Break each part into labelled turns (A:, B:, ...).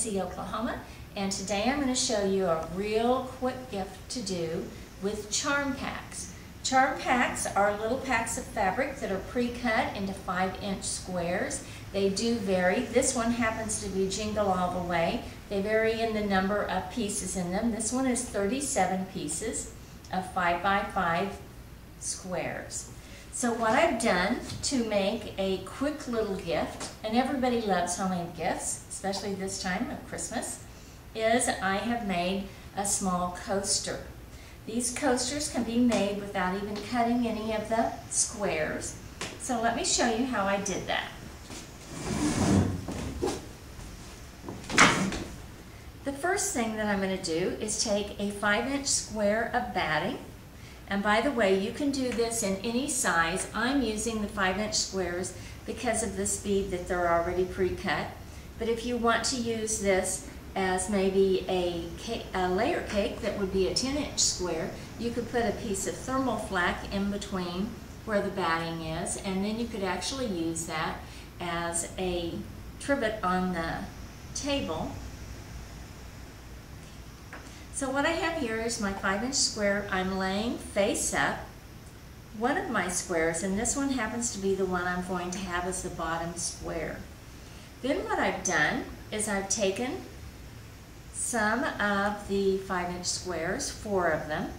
A: Tennessee, Oklahoma, and today I'm going to show you a real quick gift to do with charm packs. Charm packs are little packs of fabric that are pre-cut into 5-inch squares. They do vary. This one happens to be Jingle All the Way. They vary in the number of pieces in them. This one is 37 pieces of 5 by 5 squares. So what I've done to make a quick little gift, and everybody loves homemade gifts, especially this time of Christmas, is I have made a small coaster. These coasters can be made without even cutting any of the squares. So let me show you how I did that. The first thing that I'm going to do is take a 5-inch square of batting. And by the way, you can do this in any size. I'm using the 5-inch squares because of the speed that they're already pre-cut. But if you want to use this as maybe a layer cake that would be a 10-inch square, you could put a piece of thermal flack in between where the batting is, and then you could actually use that as a trivet on the table. So what I have here is my 5-inch square. I'm laying face up one of my squares, and this one happens to be the one I'm going to have as the bottom square. Then what I've done is I've taken some of the 5-inch squares, 4 of them,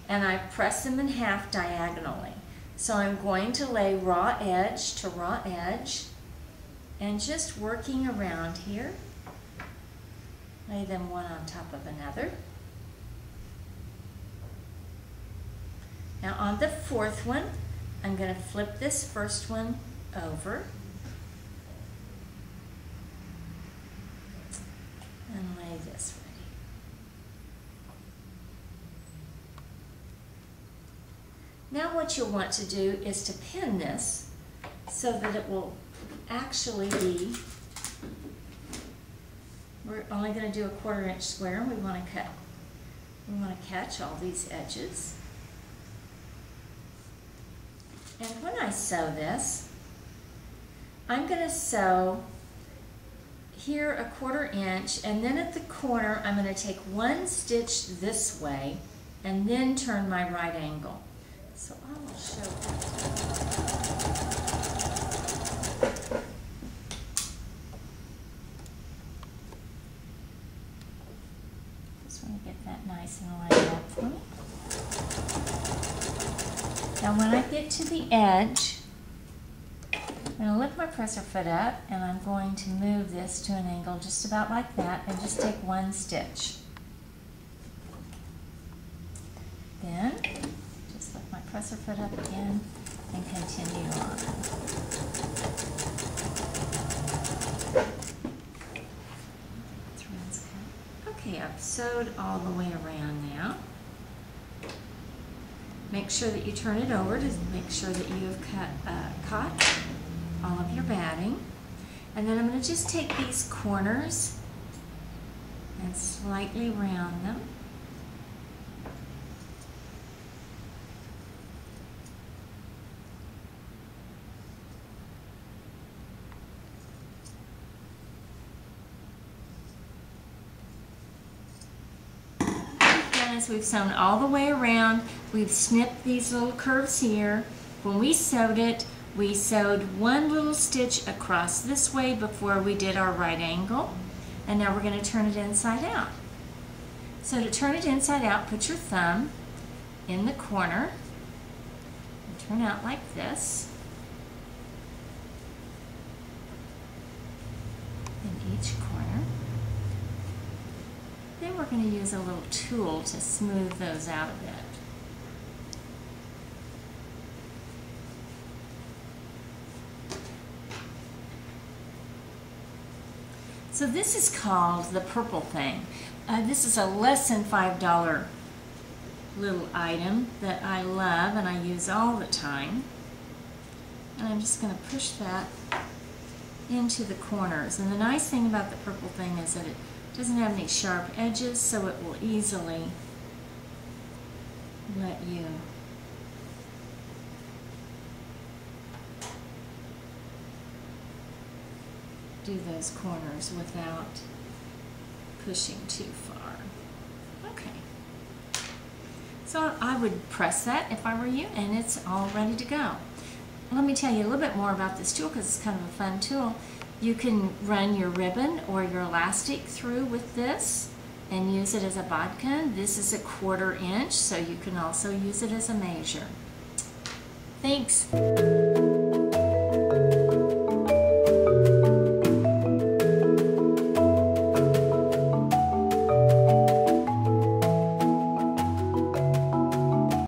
A: and I've pressed them in half diagonally. So I'm going to lay raw edge to raw edge and just working around here. Lay them one on top of another. Now on the 4th one, I'm going to flip this first one over and lay this ready. Now what you'll want to do is to pin this so that it will actually be, we're only going to do a 1/4-inch square, and we want to catch all these edges. And when I sew this, I'm going to sew here a 1/4 inch, and then at the corner I'm going to take 1 stitch this way and then turn my right angle. So I will show that. Just want to get that nice and lined up for me. Now when I get to the edge, I'm going to lift my presser foot up, and I'm going to move this to an angle just about like that and just take 1 stitch. Then just lift my presser foot up again and continue on. Okay, I've sewed all the way around now. Make sure that you turn it over to make sure that you have caught all of your batting. And then I'm going to just take these corners and slightly round them. As we've sewn all the way around, we've snipped these little curves here. When we sewed it, we sewed 1 little stitch across this way before we did our right angle, and now we're going to turn it inside out. So to turn it inside out, put your thumb in the corner and turn out like this in each corner. Then we're going to use a little tool to smooth those out a bit. So this is called the purple thing. This is a less than $5 little item that I love and I use all the time. And I'm just going to push that into the corners. And the nice thing about the purple thing is that it doesn't have any sharp edges, so it will easily let you do those corners without pushing too far. Okay. So I would press that if I were you, and it's all ready to go. Let me tell you a little bit more about this tool because it's kind of a fun tool. You can run your ribbon or your elastic through with this and use it as a bodkin. This is a 1/4 inch, so you can also use it as a measure. Thanks.